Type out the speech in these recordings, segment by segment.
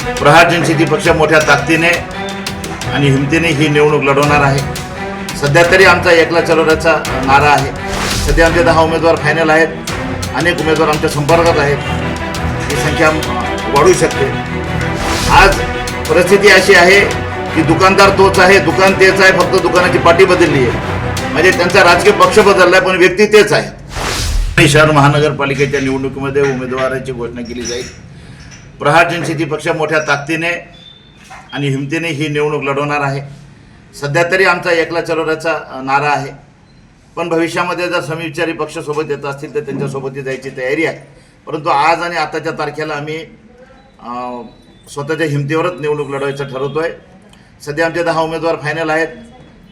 प्रहार जनशक्ती पक्ष मोठ्या ताकदीने आणि हिमतीने ही निवडणूक लढवणार आहे। सध्या तरी आमचा एकला चलोराचा नारा आहे। सध्या आमचे 10 उमेदवार फायनल आहेत, अनेक उमेदवार आमच्या संपर्कात आहेत, ही संख्या वाढू शकते। आज परिस्थिती अशी आहे की दुकानदार तोच आहे, दुकान तेच आहे, फक्त दुकानाची पाटी बदलली आहे। म्हणजे त्यांचा राजकीय पक्ष बदलला पण व्यक्ती तेच आहे। शहर महानगरपालिकेच्या निवडणुकीमध्ये उमेदवाराची घोषणा केली जाईल। प्रहार जनशक्ती पक्ष मोठ्या ताकदीने आणि हिमतीने ही निवडणूक लढवणार आहे। सध्या तरी आमचा एकला चलोराचा नारा आहे, पण भविष्यामध्ये जर समविचारी पक्ष सोबत येत असतील तर त्यांच्यासोबत जायची तयारी आहे। परंतु आज आणि आताच्या तारखेला आम्ही स्वतःच्या हिमतीवरच निवडणूक लढवायचं ठरवतोय। सध्या आमचे 10 उमेदवार फायनल आहेत,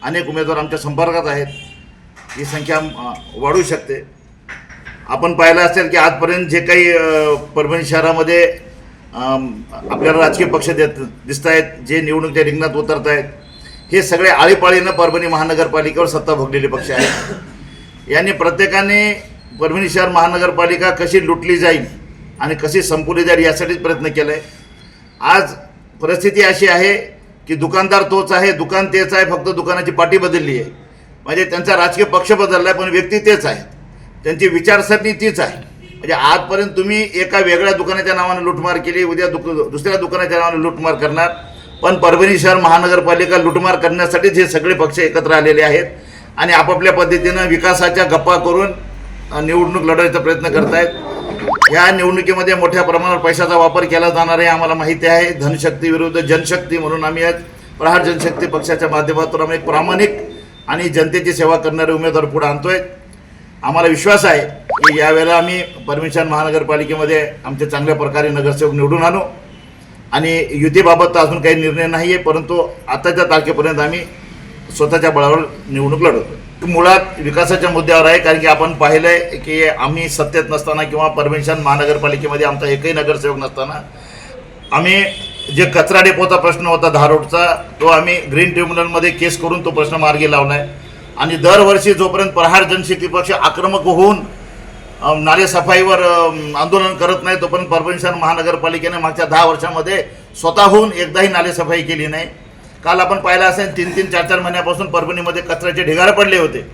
अनेक उमेदवार आमच्या संपर्कात आहेत, ही संख्या वाढू शकते। आपण पाहिलं असेल की आजपर्यंत जे काही परभणी शहरामध्ये आपल्याला राजकीय पक्ष दिसत आहेत, जे निवडणुकीच्या रिंगणात उतरत आहेत, हे सगळे आळीपाळीनं परभणी महानगरपालिकेवर सत्ता भोगलेले पक्ष आहेत। यांनी प्रत्येकाने परभणी शहर महानगरपालिका कशी लुटली जाईल आणि कशी संपवली जाईल यासाठीच प्रयत्न केला आहे। आज परिस्थिती अशी आहे की दुकानदार तोच आहे, दुकान तेच आहे, फक्त दुकानाची पाटी बदलली आहे। म्हणजे त्यांचा राजकीय पक्ष बदलला आहे पण व्यक्ती तेच आहे, त्यांची विचारसरणी तीच आहे। म्हणजे आजपर्यंत तुम्ही एका वेगळ्या दुकानाच्या नावाने लूटमार केली, उद्या दुसऱ्या दुकानाच्या नावाने लूटमार करणार, पण परभणी शहर महानगरपालिका लूटमार करण्यासाठीच हे सगळे पक्ष एकत्र आलेले आहेत आणि आपापल्या पद्धतीनं विकासाच्या गप्पा करून निवडणूक लढवायचा प्रयत्न करत आहेत। या निवडणुकीमध्ये मोठ्या प्रमाणावर पैशाचा वापर केला जाणार आहे, आम्हाला माहिती आहे। धनशक्ती विरुद्ध जनशक्ती म्हणून आम्ही आज प्रहार जनशक्ती पक्षाच्या माध्यमातून आम्ही एक प्रामाणिक आणि जनतेची सेवा करणारे उमेदवार पुढे आणतोय। आम्हाला विश्वास आहे की यावेळेला आम्ही परभणी शहर महानगरपालिकेमध्ये आमचे चांगल्या प्रकारे नगरसेवक निवडून आणू आणि युतीबाबत अजून काही निर्णय नाही आहे, परंतु आताच्या तारखेपर्यंत आम्ही स्वतःच्या बळावर निवडणूक लढवतो। मुळात विकासाच्या मुद्द्यावर आहे, कारण की आपण पाहिलं आहे की आम्ही सत्तेत नसताना किंवा परभणी शहर महानगरपालिकेमध्ये आमचा एकही नगरसेवक नसताना आम्ही जे कचरा डेपोचा प्रश्न होता धारोडचा, तो आम्ही ग्रीन ट्रिब्युनलमध्ये केस करून तो प्रश्न मार्गी लावला आहे। आणि दरवर्षी जोपर्यंत प्रहार जनशक्ती पक्ष आक्रमक होऊन नालेसफाईवर आंदोलन करत नाही तोपर्यंत परभणी शहर महानगरपालिकेने मागच्या 10 वर्षामध्ये स्वतःहून एकदाही नालेसफाई केली नाही। काल आपण पाहिलं असेल 3-3, 4-4 महिन्यापासून परभणीमध्ये कचऱ्याचे ढिगारे पडले होते।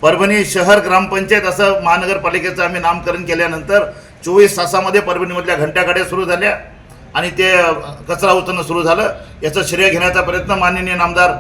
परभणी शहर ग्रामपंचायत असं महानगरपालिकेचं आम्ही नामकरण केल्यानंतर 24 तासामध्ये परभणीमधल्या घंटागाड्या सुरू झाल्या आणि ते कचरा उचलणं सुरू झालं। याचं श्रेय घेण्याचा प्रयत्न माननीय नामदार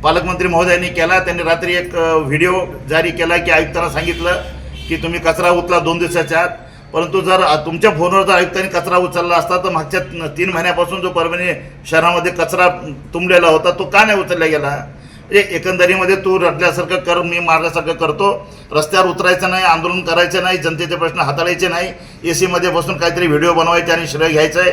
पालकमंत्री महोदयांनी केला। त्यांनी रात्री एक व्हिडिओ जारी केला की आयुक्तांना सांगितलं की तुम्ही कचरा उचला 2 दिवसाच्या आत, परंतु जर तुमच्या फोनवर जर आयुक्तांनी कचरा उचलला असता तर मागच्या 3 महिन्यापासून जो परभणी शहरामध्ये कचरा तुंबलेला होता तो का नाही उचलला गेला। म्हणजे एकंदरीमध्ये तू रडल्यासारखं कर, मी मारल्यासारखं करतो, रस्त्यावर उतरायचं नाही, आंदोलन करायचं नाही, जनतेचे प्रश्न हाताळायचे नाही, AC मध्ये बसून काहीतरी व्हिडिओ बनवायचे आणि श्रेय घ्यायचं आहे।